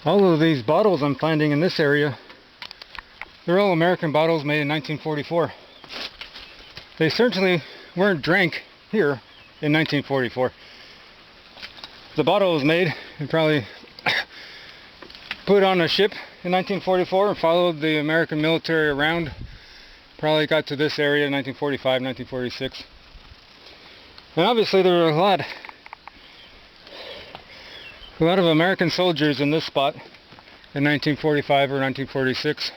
All of these bottles I'm finding in this area, they're all American bottles made in 1944. They certainly weren't drank here in 1944. The bottle was made and probably put on a ship in 1944 and followed the American military around. Probably got to this area in 1945, 1946. And obviously there were a lot of American soldiers in this spot in 1945 or 1946.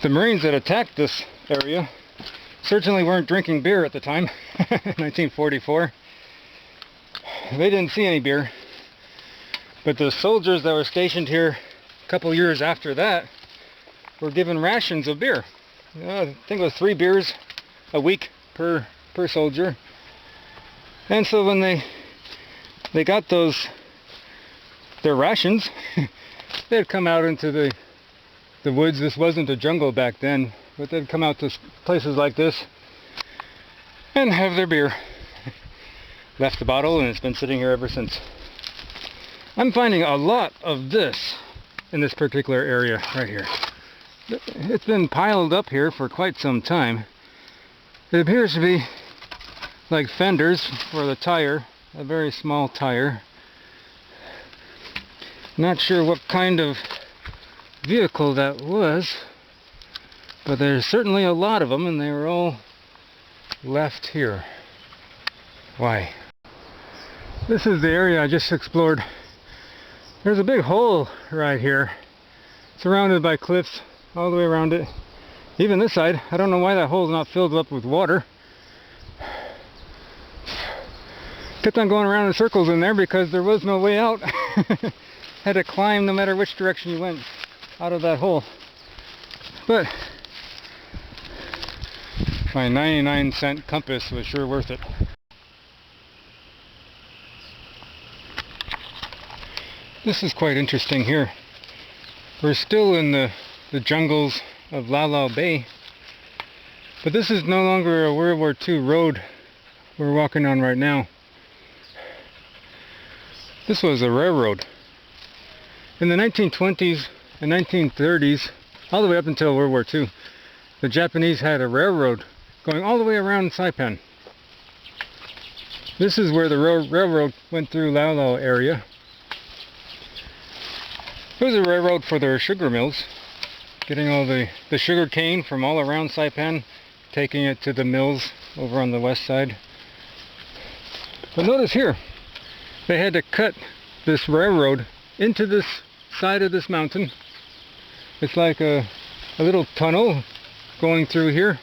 The Marines that attacked this area certainly weren't drinking beer at the time, 1944. They didn't see any beer. But the soldiers that were stationed here a couple years after that were given rations of beer. I think it was 3 beers a week per soldier. And so when they got their rations, they'd come out into the woods. This wasn't a jungle back then, but they'd come out to places like this and have their beer. Left the bottle and it's been sitting here ever since. I'm finding a lot of this in this particular area right here. It's been piled up here for quite some time. It appears to be like fenders for the tire, a very small tire. Not sure what kind of vehicle that was, but there's certainly a lot of them, and they were all left here. Why? This is the area I just explored. There's a big hole right here, surrounded by cliffs all the way around it. Even this side, I don't know why that hole's not filled up with water. Kept on going around in circles in there because there was no way out. Had to climb no matter which direction you went out of that hole. But my 99-cent compass was sure worth it. This is quite interesting here. We're still in the jungles of Lau Lau Bay, but this is no longer a World War II road we're walking on right now. This was a railroad. In the 1920s and 1930s, all the way up until World War II, the Japanese had a railroad going all the way around Saipan. This is where the railroad went through Lau Lau area. It was a railroad for their sugar mills, getting all the sugar cane from all around Saipan, taking it to the mills over on the west side. But notice here, they had to cut this railroad into this side of this mountain. It's like a little tunnel going through here.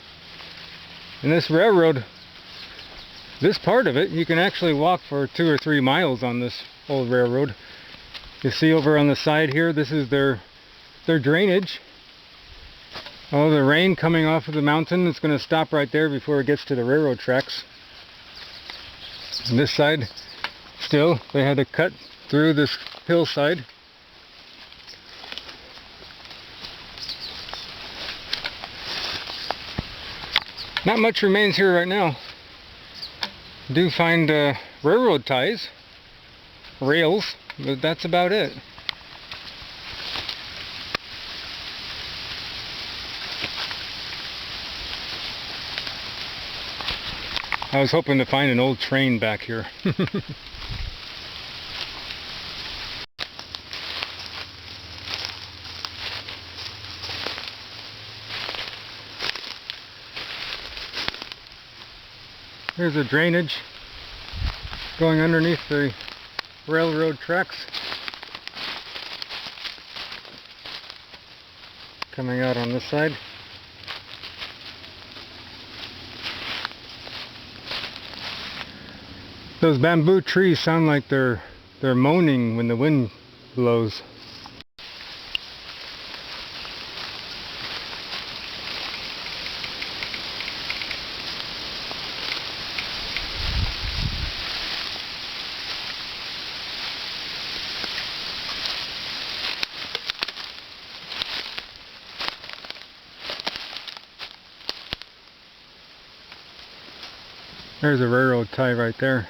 And this railroad, this part of it, you can actually walk for 2 or 3 miles on this old railroad. You see over on the side here, this is their drainage. All the rain coming off of the mountain is going to stop right there before it gets to the railroad tracks. And this side, still, they had to cut through this hillside. Not much remains here right now. Do find railroad ties, rails, but that's about it. I was hoping to find an old train back here. Here's a drainage going underneath the railroad tracks. Coming out on this side. Those bamboo trees sound like they're moaning when the wind blows. There's a railroad tie right there.